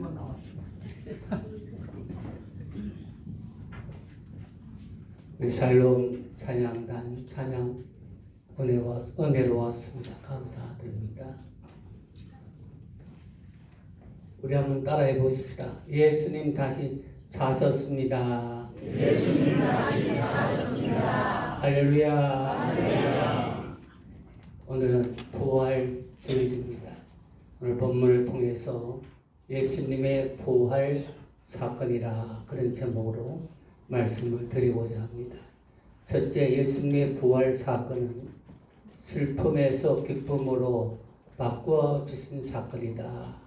말씀만 나왔죠. 우리 샬롬 찬양단 찬양 은혜로 왔습니다. 감사드립니다. 우리 한번 따라해 보십시다. 예수님 다시 사셨습니다. 예수님 다시 사셨습니다. 할렐루야. 할렐루야. 오늘은 부활 주일입니다. 오늘 본문을 통해서 예수님의 부활 사건이라 그런 제목으로 말씀을 드리고자 합니다. 첫째, 예수님의 부활 사건은 슬픔에서 기쁨으로 바꾸어 주신 사건이다.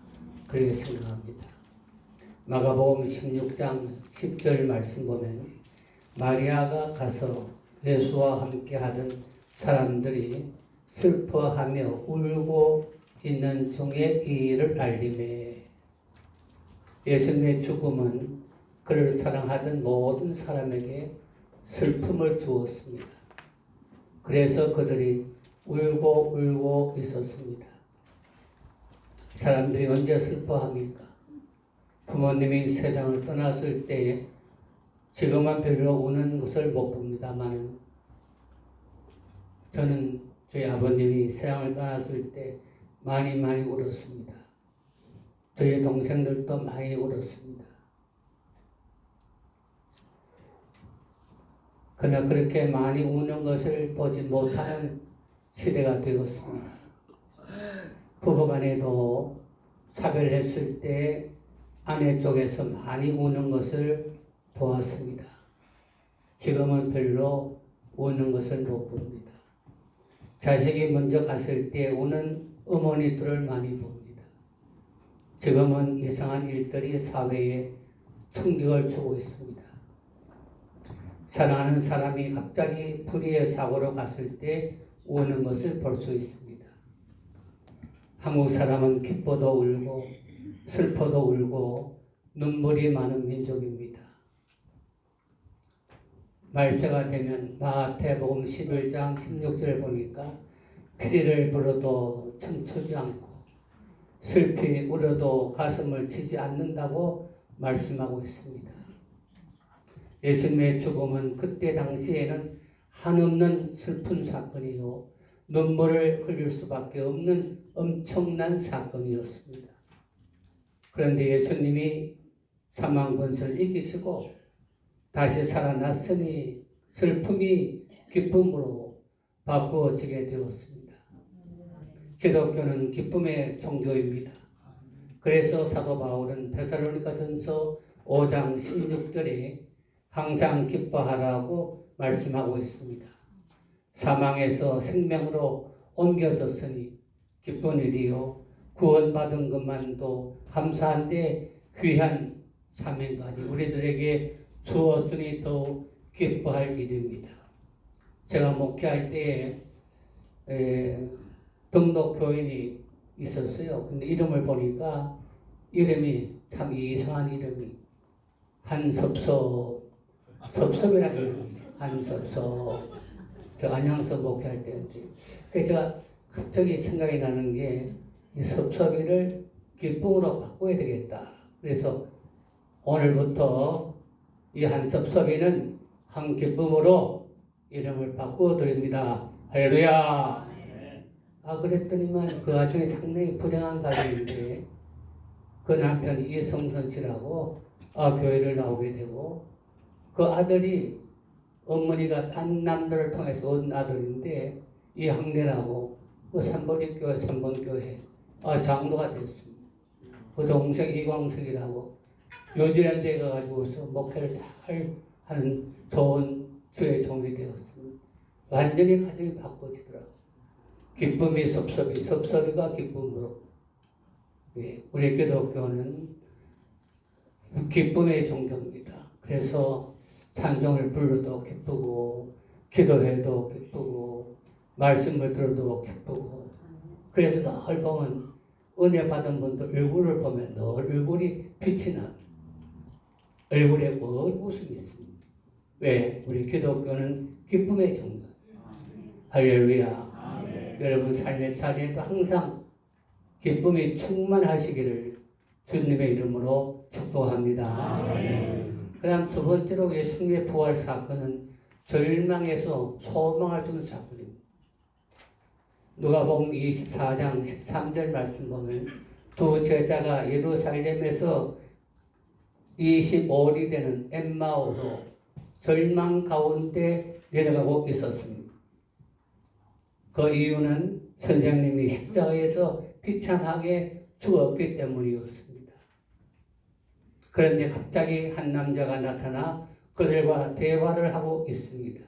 그렇게 생각합니다. 마가복음 16장 10절 말씀 보면 마리아가 가서 예수와 함께 하던 사람들이 슬퍼하며 울고 있는 중에 이 일을 알리매 예수님의 죽음은 그를 사랑하던 모든 사람에게 슬픔을 주었습니다. 그래서 그들이 울고 있었습니다. 사람들이 언제 슬퍼합니까? 부모님이 세상을 떠났을 때에 지금은 별로 우는 것을 못 봅니다만 저는 저희 아버님이 세상을 떠났을 때 많이 울었습니다. 저희 동생들도 많이 울었습니다. 그러나 그렇게 많이 우는 것을 보지 못하는 시대가 되었습니다. 부부간에도 사별했을 때 아내 쪽에서 많이 우는 것을 보았습니다. 지금은 별로 우는 것을 못 봅니다. 자식이 먼저 갔을 때 우는 어머니들을 많이 봅니다. 지금은 이상한 일들이 사회에 충격을 주고 있습니다. 사랑하는 사람이 갑자기 불의의 사고로 갔을 때 우는 것을 볼 수 있습니다. 한국 사람은 기뻐도 울고 슬퍼도 울고 눈물이 많은 민족입니다. 말세가 되면 마태복음 11장 16절 보니까 피리를 불어도 춤추지 않고 슬피 울어도 가슴을 치지 않는다고 말씀하고 있습니다. 예수님의 죽음은 그때 당시에는 한없는 슬픈 사건이요 눈물을 흘릴 수밖에 없는 엄청난 사건이었습니다. 그런데 예수님이 사망 권세를 이기시고 다시 살아났으니 슬픔이 기쁨으로 바꾸어지게 되었습니다. 기독교는 기쁨의 종교입니다. 그래서 사도 바울은 데살로니가전서 5장 16절에 항상 기뻐하라고 말씀하고 있습니다. 사망에서 생명으로 옮겨졌으니 기쁜 일이요 구원받은 것만도 감사한데 귀한 사명까지 우리들에게 주었으니 더욱 기뻐할 일입니다. 제가 목회할 때에 등록 교인이 있었어요. 근데 이름을 보니까 이름이 참 이상한 이름이 섭섭이라는 이름이에요. 한섭섭. 저 안양서 목회할 때인데. 그래서 제가 갑자기 생각이 나는 게 이 섭섭이를 기쁨으로 바꿔야 되겠다. 그래서 오늘부터 이 한섭섭이는 한기쁨으로 이름을 바꾸어 드립니다. 할렐루야. 그랬더니만 그 와중에 상당히 불행한 가정인데 그 남편이 이성선 씨라고 교회를 나오게 되고 그 아들이 어머니가 딴 남들을 통해서 얻은 아들인데 이 학년하고 그 삼보리교회 삼본교회 장로가 됐습니다. 그 동생 이광석이라고 뉴질랜드에 가가지고서 목회를 잘 하는 좋은 주의 종이 되었습니다. 완전히 가정이 바꿔지더라고요. 기쁨이 섭섭이, 섭섭이가 기쁨으로. 우리 기독교는 기쁨의 종교입니다. 그래서 찬송을 불러도 기쁘고 기도해도 기쁘고 말씀을 들어도 기쁘고 그래서 늘 보면 은혜 받은 분들 얼굴을 보면 늘 얼굴이 빛이 납니다. 얼굴에 늘 웃음이 있습니다. 왜? 우리 기독교는 기쁨의 종교. 할렐루야. 여러분 삶의 자리에도 항상 기쁨이 충만하시기를 주님의 이름으로 축복합니다. 그 다음 두 번째로 예수님의 부활 사건은 절망에서 소망을 주는 사건입니다. 누가복음 24장 13절 말씀 보면 두 제자가 예루살렘에서 25일이 되는 엠마오로 절망 가운데 내려가고 있었습니다. 그 이유는 선생님이 십자가에서 비참하게 죽었기 때문이었습니다. 그런데 갑자기 한 남자가 나타나 그들과 대화를 하고 있습니다.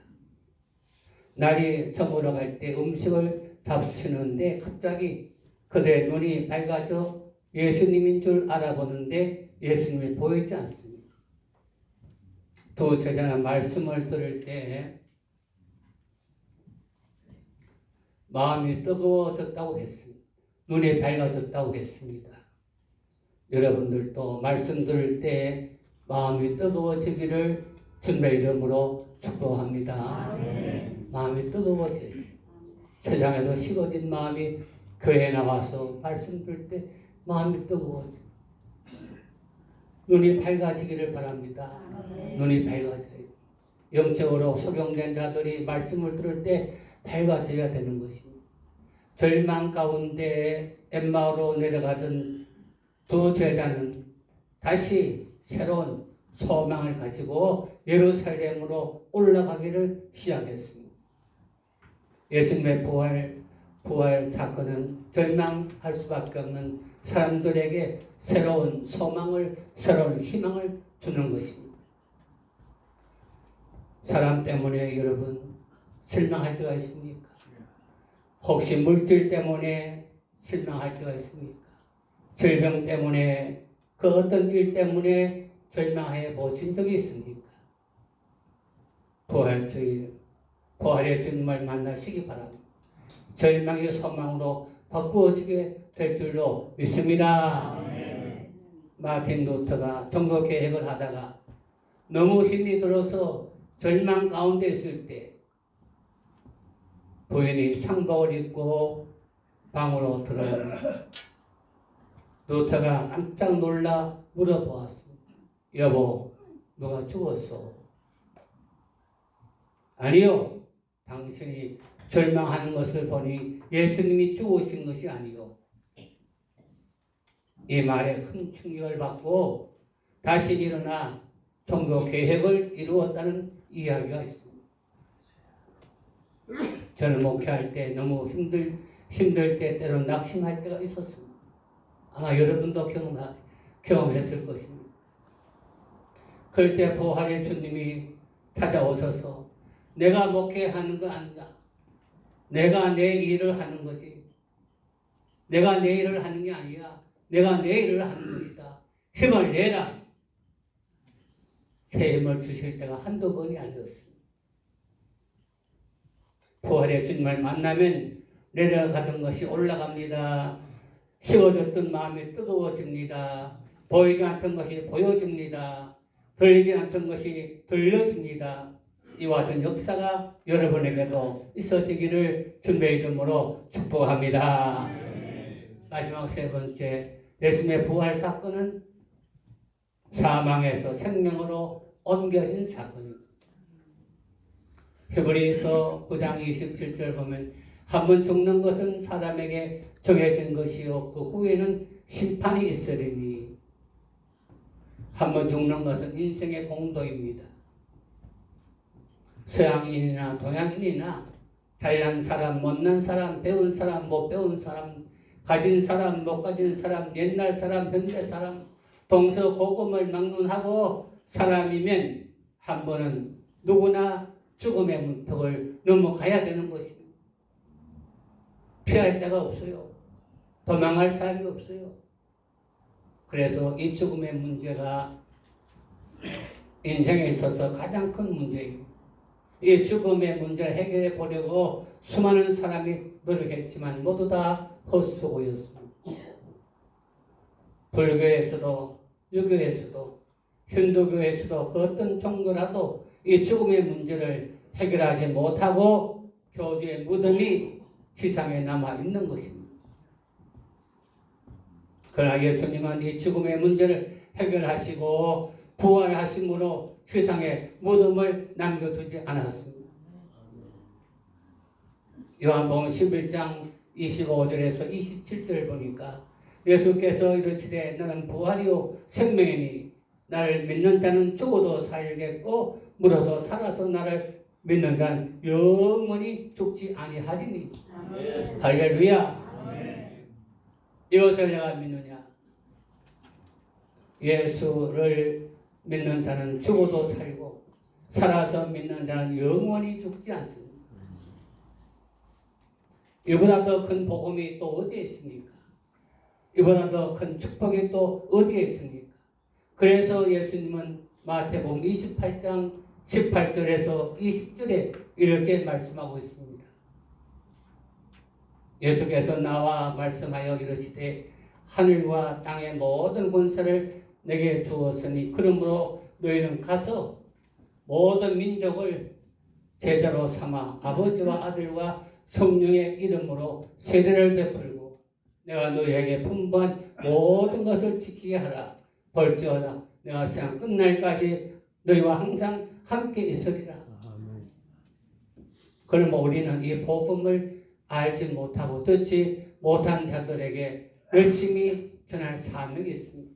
날이 저물어갈 때 음식을 잡수시는데 갑자기 그들의 눈이 밝아져 예수님인 줄 알아보는데 예수님이 보이지 않습니다. 두 제자는 말씀을 들을 때 마음이 뜨거워졌다고 했습니다. 눈이 밝아졌다고 했습니다. 여러분들도 말씀 들을 때 마음이 뜨거워지기를 주님의 이름으로 축복합니다. 마음이 뜨거워져요. 세상에서 식어진 마음이 교회에 나와서 말씀 들을 때 마음이 뜨거워져요. 눈이 밝아지기를 바랍니다. 눈이 밝아져요. 영적으로 소경된 자들이 말씀을 들을 때 밝아져야 되는 것입니다. 절망 가운데 엠마오로 내려가던 두 제자는 다시 새로운 소망을 가지고 예루살렘으로 올라가기를 시작했습니다. 예수님의 부활 사건은 절망할 수밖에 없는 사람들에게 새로운 소망을, 새로운 희망을 주는 것입니다. 사람 때문에 여러분 실망할 때가 있습니까? 혹시 물질 때문에 실망할 때가 있습니까? 질병 때문에 그 어떤 일 때문에 절망해 보신 적이 있습니까? 부활의 주님을 만나시기 바랍니다. 절망의 소망으로 바꾸어지게 될 줄로 믿습니다. 마틴 루터가 종교 계획을 하다가 너무 힘이 들어서 절망 가운데 있을 때 부인이 상복을 입고 방으로 들어옵니다. 루터가 깜짝 놀라 물어보았습니다. 여보, 누가 죽었어? 아니요. 당신이 절망하는 것을 보니 예수님이 죽으신 것이 아니요. 이 말에 큰 충격을 받고 다시 일어나 종교 계획을 이루었다는 이야기가 있습니다. 저는 목회할 때 너무 힘들 때 때로 낙심할 때가 있었습니다. 아마 여러분도 경험했을 것입니다. 그럴 때 부활의 주님이 찾아오셔서 내가 목회하는 거 아닌가? 내가 내 일을 하는 거지. 내가 내 일을 하는 게 아니야. 내가 내 일을 하는 것이다. 힘을 내라. 새 힘을 주실 때가 한두 번이 아니었습니다. 부활의 주님을 만나면 내려가던 것이 올라갑니다. 식어졌던 마음이 뜨거워집니다. 보이지 않던 것이 보여집니다. 들리지 않던 것이 들려집니다. 이와 같은 역사가 여러분에게도 있어지기를 주님의 이름으로 축복합니다. 마지막 세 번째, 예수님의 부활 사건은 사망에서 생명으로 옮겨진 사건입니다. 히브리서 9장 27절 보면 한 번 죽는 것은 사람에게 정해진 것이요 그 후에는 심판이 있으리니 한 번 죽는 것은 인생의 공도입니다. 서양인이나 동양인이나 잘난 사람, 못난 사람, 배운 사람, 못 배운 사람, 가진 사람, 못 가진 사람, 옛날 사람, 현대 사람, 동서고금을 막론하고 사람이면 한 번은 누구나 죽음의 문턱을 넘어가야 되는 것입니다. 피할 자가 없어요. 도망할 사람이 없어요. 그래서 이 죽음의 문제가 인생에 있어서 가장 큰 문제입니다. 이 죽음의 문제를 해결해 보려고 수많은 사람이 노력했지만 모두 다 헛수고였습니다. 불교에서도 유교에서도 힌두교에서도 그 어떤 종교라도 이 죽음의 문제를 해결하지 못하고 교주의 무덤이 지상에 남아 있는 것입니다. 그러나 예수님은 이 죽음의 문제를 해결하시고 부활하심으로 세상에 무덤을 남겨두지 않았습니다. 요한복음 11장 25절에서 27절을 보니까 예수께서 이르시되 나는 부활이요 생명이니 나를 믿는 자는 죽어도 살겠고 물어서 살아서 나를 믿는 자는 영원히 죽지 아니하리니. 할렐루야. 이것을 내가 믿느냐? 예수를 믿는 자는 죽어도 살고 살아서 믿는 자는 영원히 죽지 않습니다. 이보다 더 큰 복음이 또 어디에 있습니까? 이보다 더 큰 축복이 또 어디에 있습니까? 그래서 예수님은 마태복음 28장 18절에서 20절에 이렇게 말씀하고 있습니다. 예수께서 나와 말씀하여 이르시되 하늘과 땅의 모든 권세를 내게 주었으니 그러므로 너희는 가서 모든 민족을 제자로 삼아 아버지와 아들과 성령의 이름으로 세례를 베풀고 내가 너희에게 분부한 모든 것을 지키게 하라. 벌지어다 내가 세상 끝날까지 너희와 항상 함께 있으리라. 그러면 우리는 이 복음을 알지 못하고 듣지 못한 자들에게 열심히 전할 사명이 있습니다.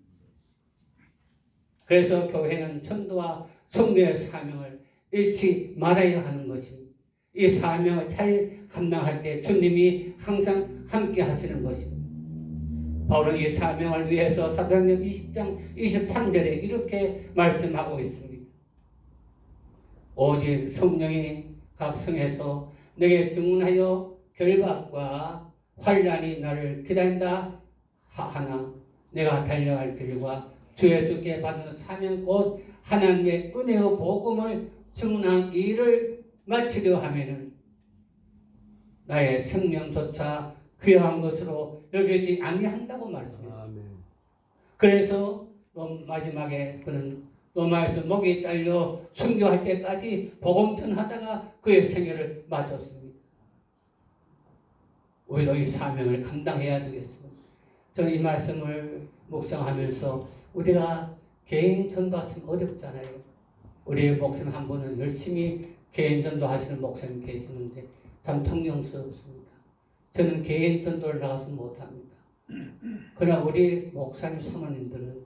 그래서 교회는 전도와 선교의 사명을 잃지 말아야 하는 것입니다. 이 사명을 잘 감당할 때 주님이 항상 함께 하시는 것입니다. 바울은 이 사명을 위해서 사도행전 20장 23절에 이렇게 말씀하고 있습니다. 오직 성령이 각성해서 내게 증언하여 결박과 환난이 나를 기다린다 하나 내가 달려갈 길과 주 예수께 받은 사명 곧 하나님의 은혜의 복음을 증언한 일을 마치려 하면은 나의 생명조차 귀한 것으로 여기지 아니한다고 말씀했습니다. 그래서 마지막에 그는 로마에서 목이 잘려 순교할 때까지 복음 전하다가 그의 생애를 마쳤습니다. 우리도 이 사명을 감당해야 되겠습니다. 저는 이 말씀을 묵상하면서 우리가 개인 전도하시면 어렵잖아요. 우리 목사님 한 분은 열심히 개인 전도하시는 목사님 계시는데 참 존경스럽습니다. 저는 개인 전도를 나가서 못합니다. 그러나 우리 목사님 사모님들은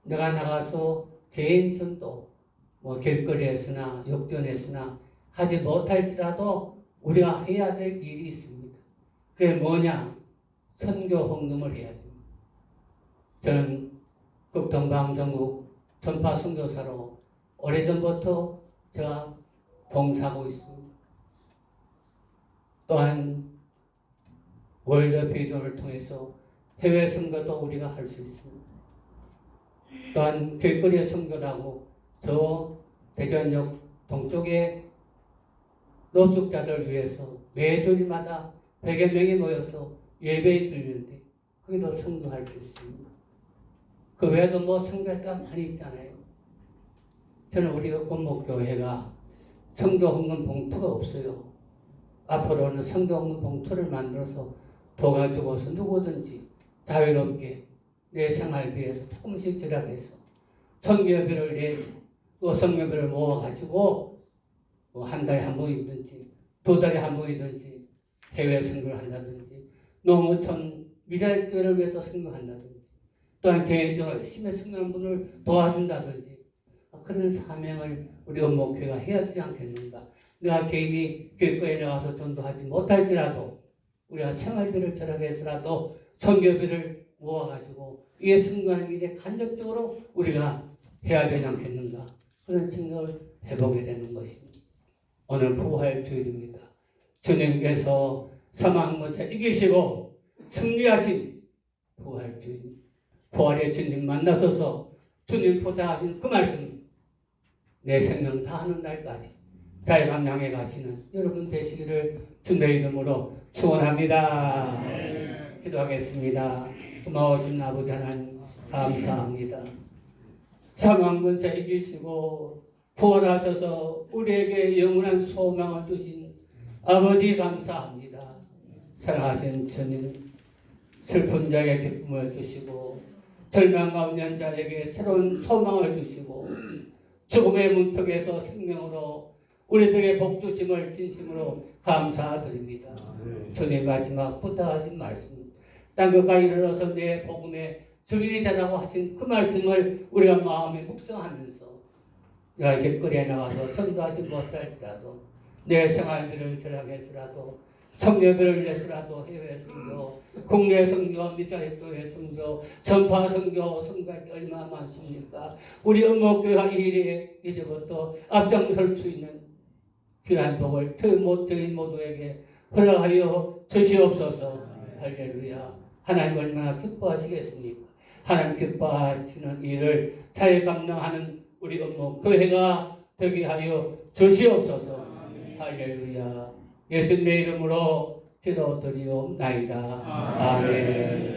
내가 나가서 개인 전도 뭐 길거리에서나 역전에서나 하지 못할지라도 우리가 해야 될 일이 있습니다. 그게 뭐냐? 선교 헌금을 해야 됩니다. 저는 극동방송국 전파 선교사로 오래전부터 제가 봉사하고 있습니다. 또한 월드 비전을 통해서 해외 선교도 우리가 할 수 있습니다. 또한 길거리에 선교라고 저 대전역 동쪽에 노숙자들 위해서 매주일마다 100여 명이 모여서 예배에 드리는데 거기도 선교할 수 있습니다. 그 외에도 뭐 선교할 데가 많이 있잖아요. 저는 우리 건목교회가 선교 헌금 봉투가 없어요. 앞으로는 선교 헌금 봉투를 만들어서 도가지고서 누구든지 자유롭게 내 생활비에서 조금씩 절약해서 선교비를 내서 그 선교비를 모아가지고 뭐 한 달에 한 번이든지 두 달에 한 번이든지 해외 선교를 한다든지 농어촌 미자교회를 위해서 선교한다든지 또한 개인적으로 열심히 선교하는 분을 도와준다든지 그런 사명을 우리 원목교회가 해야 되지 않겠는가. 내가 개인이 길거리에 나가서 전도하지 못할지라도 우리가 생활비를 절약해서라도 선교비를 모아가지고 이에 선교하는 일에 간접적으로 우리가 해야 되지 않겠는가. 그런 생각을 해보게 되는 것입니다. 오늘 부활주일입니다. 주님께서 사망문제 이기시고 승리하신 부활주일. 부활의 주님 만나서서 주님 부탁하신 그 말씀 내 생명 다하는 날까지 잘 감당해 가시는 여러분 되시기를 주님의 이름으로 축원합니다. 기도하겠습니다. 고마우신 아버지 하나님 감사합니다. 사망문제 이기시고 부활하셔서 우리에게 영원한 소망을 주신 아버지 감사합니다. 사랑하신 주님 슬픈 자에게 기쁨을 주시고 절망 가운데 있는 자에게 새로운 소망을 주시고 죽음의 문턱에서 생명으로 우리들에게 복 주심을 진심으로 감사드립니다. 주님 마지막 부탁하신 말씀 땅끝까지 이르러서 내 복음의 증인이 되라고 하신 그 말씀을 우리가 마음에 묵상하면서 내가 길거리에 나가서 전도하지 못할지라도 내 생활비를 절약해서라도 성교비를 내서라도 해외 선교, 국내 선교, 미자리 교회 선교, 전파 선교, 선교할 때 얼마나 많습니까? 우리 음목교회가 이 일에 이제부터 앞장설 수 있는 귀한 복을 저희 모두에게 허락하여 주시옵소서. 할렐루야. 하나님 얼마나 기뻐하시겠습니까? 하나님 기뻐하시는 일을 잘 감당하는 우리 음목교회가 되게 하여 주시옵소서. 할렐루야. 예수님의 이름으로 기도드리옵나이다. 아멘.